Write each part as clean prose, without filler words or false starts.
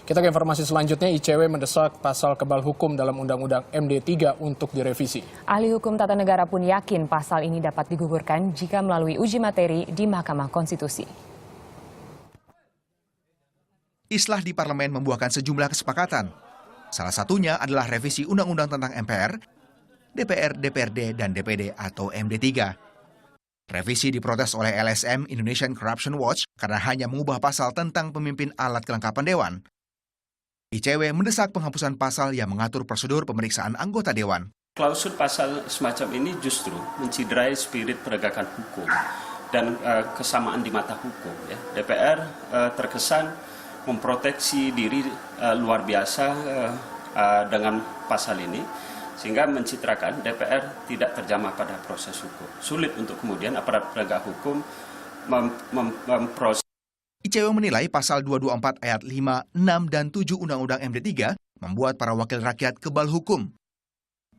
Kita ke informasi selanjutnya, ICW mendesak pasal kebal hukum dalam Undang-Undang MD3 untuk direvisi. Ahli hukum tata negara pun yakin pasal ini dapat digugurkan jika melalui uji materi di Mahkamah Konstitusi. Islah di parlemen membuahkan sejumlah kesepakatan. Salah satunya adalah revisi Undang-Undang tentang MPR, DPR, DPRD, dan DPD atau MD3. Revisi diprotes oleh LSM Indonesian Corruption Watch karena hanya mengubah pasal tentang pemimpin alat kelengkapan dewan. ICW mendesak penghapusan pasal yang mengatur prosedur pemeriksaan anggota dewan. Klausul pasal semacam ini justru menciderai spirit penegakan hukum dan kesamaan di mata hukum. Ya. DPR terkesan memproteksi diri luar biasa dengan pasal ini, sehingga mencitrakan DPR tidak terjamah pada proses hukum. Sulit untuk kemudian aparat penegak hukum memproses. ICW menilai pasal 224 ayat 5, 6, dan 7 Undang-Undang MD3 membuat para wakil rakyat kebal hukum.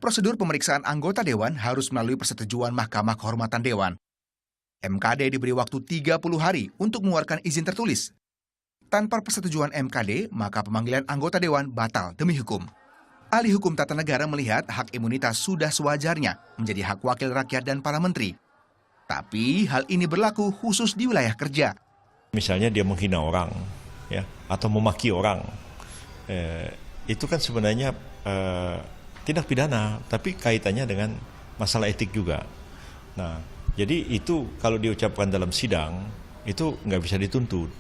Prosedur pemeriksaan anggota dewan harus melalui persetujuan Mahkamah Kehormatan Dewan. MKD diberi waktu 30 hari untuk mengeluarkan izin tertulis. Tanpa persetujuan MKD, maka pemanggilan anggota dewan batal demi hukum. Ahli hukum tata negara melihat hak imunitas sudah sewajarnya menjadi hak wakil rakyat dan para menteri. Tapi hal ini berlaku khusus di wilayah kerja. Misalnya dia menghina orang, ya, atau memaki orang, itu kan sebenarnya tindak pidana, tapi kaitannya dengan masalah etik juga. Nah, jadi itu kalau diucapkan dalam sidang itu nggak bisa dituntut.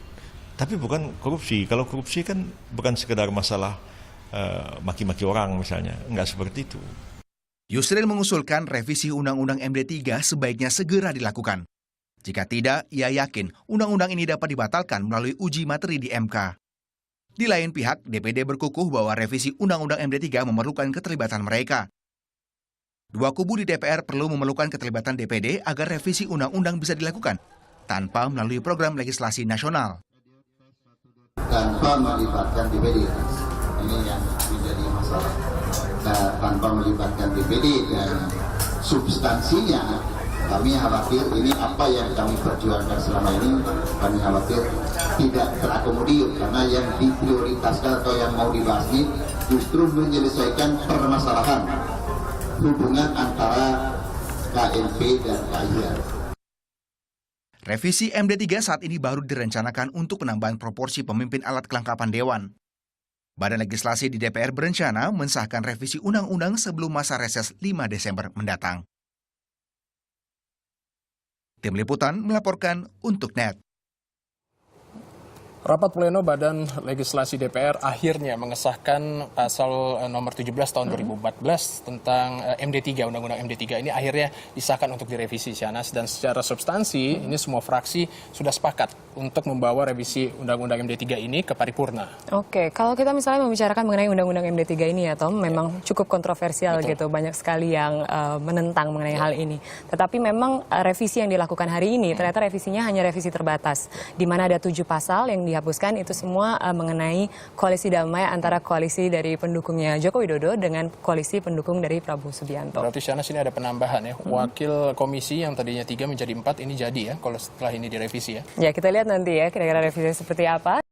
Tapi bukan korupsi. Kalau korupsi kan bukan sekedar masalah maki-maki orang misalnya, nggak seperti itu. Yusril mengusulkan revisi Undang-Undang MD3 sebaiknya segera dilakukan. Jika tidak, ia yakin undang-undang ini dapat dibatalkan melalui uji materi di MK. Di lain pihak, DPD berkukuh bahwa revisi Undang-Undang MD3 memerlukan keterlibatan mereka. Dua kubu di DPR perlu memerlukan keterlibatan DPD agar revisi undang-undang bisa dilakukan tanpa melalui program legislasi nasional. Tanpa melibatkan DPD, ini yang menjadi masalah. Tanpa melibatkan DPD dan substansinya, kami khawatir ini apa yang kami perjuangkan selama ini, kami khawatir tidak terakomodir karena yang diprioritaskan atau yang mau dibahas ini justru menyelesaikan permasalahan hubungan antara KNP dan KIR. Revisi MD3 saat ini baru direncanakan untuk penambahan proporsi pemimpin alat kelengkapan dewan. Badan Legislasi di DPR berencana mensahkan revisi undang-undang sebelum masa reses 5 Desember mendatang. Tim Liputan melaporkan untuk NET. Rapat pleno Badan Legislasi DPR akhirnya mengesahkan pasal nomor 17 tahun 2014 tentang MD3, Undang-Undang MD3 ini akhirnya disahkan untuk direvisi, Syanas. Dan secara substansi, ini semua fraksi sudah sepakat untuk membawa revisi Undang-Undang MD3 ini ke paripurna. Oke, kalau kita misalnya membicarakan mengenai Undang-Undang MD3 ini ya Tom, memang cukup kontroversial. Betul. Gitu, banyak sekali yang menentang mengenai hal ini. Tetapi memang revisi yang dilakukan hari ini, ternyata revisinya hanya revisi terbatas, di mana ada 7 pasal yang dihapuskan, itu semua mengenai koalisi damai antara koalisi dari pendukungnya Joko Widodo dengan koalisi pendukung dari Prabowo Subianto. Berarti Syanas ini ada penambahan ya, wakil komisi yang tadinya 3 menjadi 4 ini jadi ya kalau setelah ini direvisi ya. Ya, kita lihat nanti ya kira-kira revisi seperti apa.